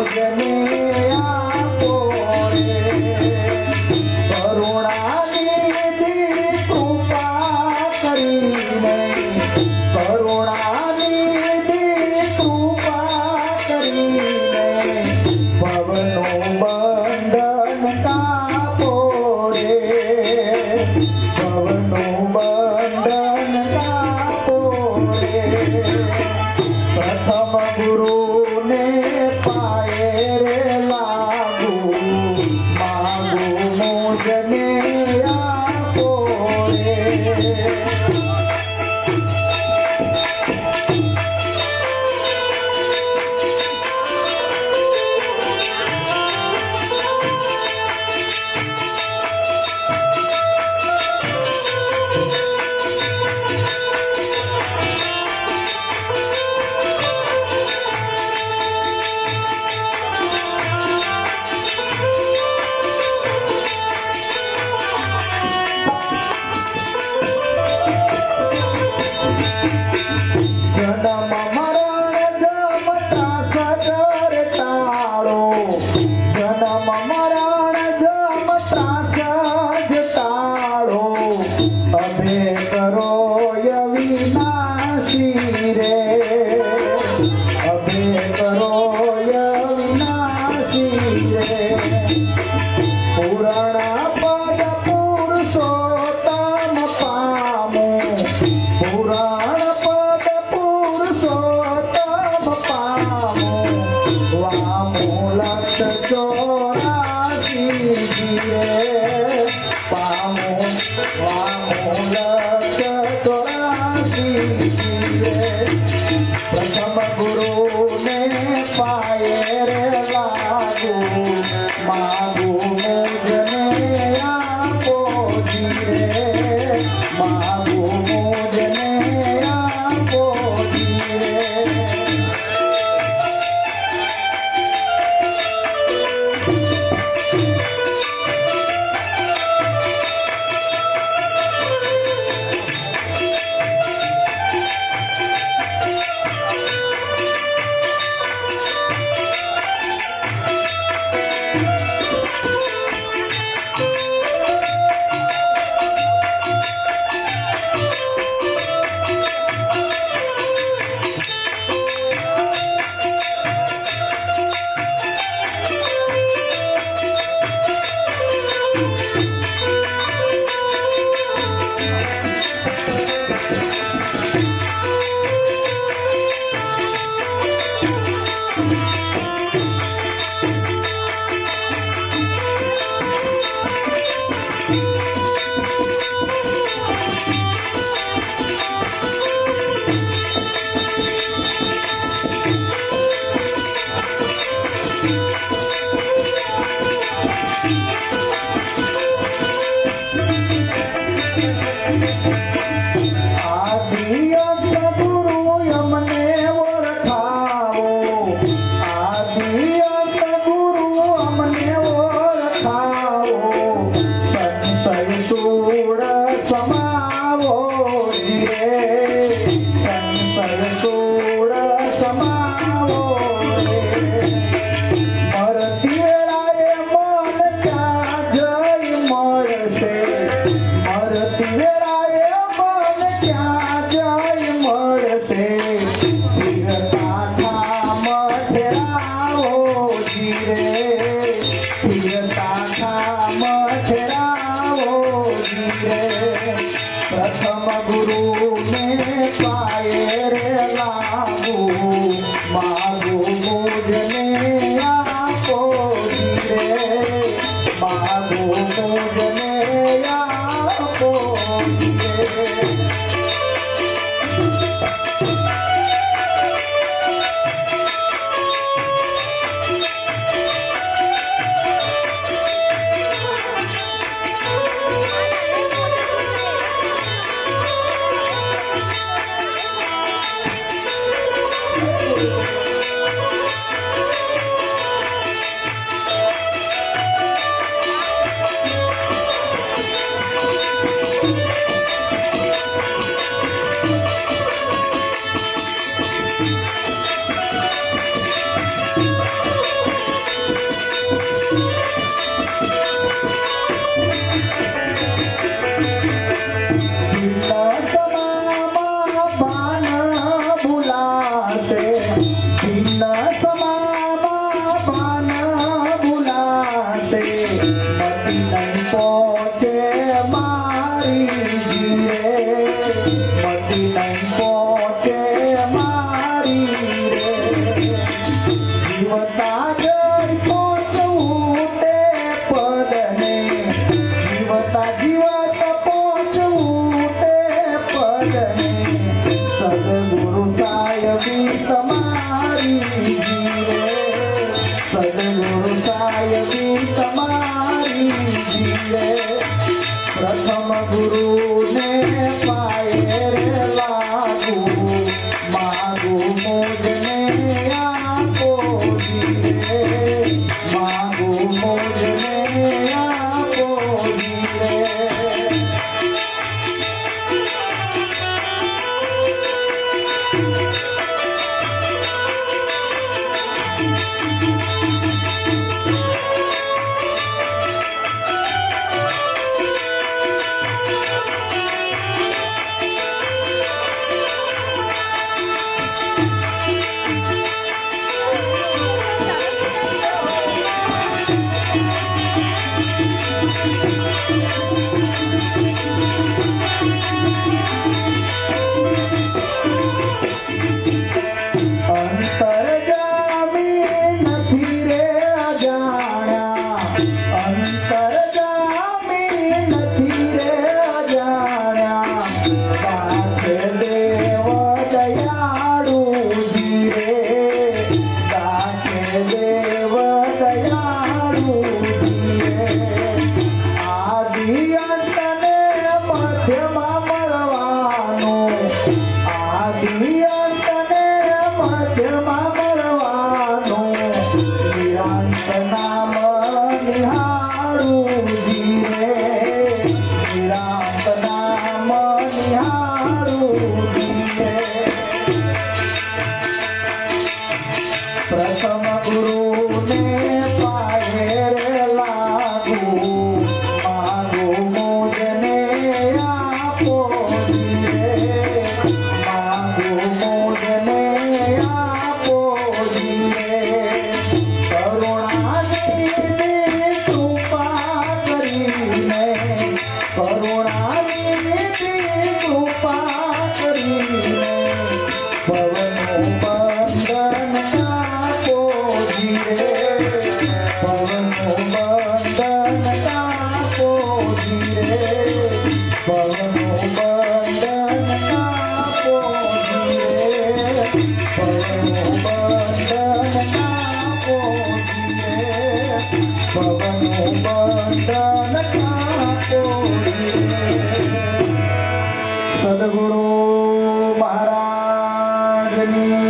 मुझने आपो रे करुणा निधि कृपा करीने करुणा निधि कृपा करीने पवनो बंधन कापो रे पवनो बंधन कापो रे प्रथम गुरु ने पाए रे लागू मागू मुझने आपो रे जन्म मरण जमता सजर तारो जन्म मरण जमता सज तारो अभे करो यविनाशी रे अभे करो यविनाशी रे पुराण पद पुरुषोत्तम पामो पुराण पद पुरुषोत्तम पामो वामो लक्ष 84 दिए पामो वामो लक्ष 84 दिए प्रथम गुरु ने पाए रे लागू मागू मुझने आपो दिए मागू मुझने आपो दिए प्रथम गुरु ने पाए रे लागू मागू मुझने તે મતી નહીં પહોંચે મારી જીવે મતી નહીં પહોંચે મારી રે જીવતા જઈ પહોંચવું તે પદને જીવતા જીવત પહોંચવું તે પદને સદગુરુ સાહેબી તમારી જીવે સદગુરુ સાહેબી તમારી જીવે પ્રથમ ગુરુને પાયે રે લાગુ માગુ મોજને આપો જીવે માગુ મોજને આપો જીવે પ્રથમ ગુરુને પાયે રે લાગુ માગુ મોજને આપો જીવે માગુ મોજને આપો જીવે કરુણાની કૃપા કરીને કરુણાની કૃપા કરીને ભવનું બંધન કાપો જીવે ભવનું બંધન કાપો જીવે ભવનું બંધન કાપો જીવે ભવનું બંધન કાપો જીવે ભવનું બંધન કાપો જીવે સદગુરુ મહારાજની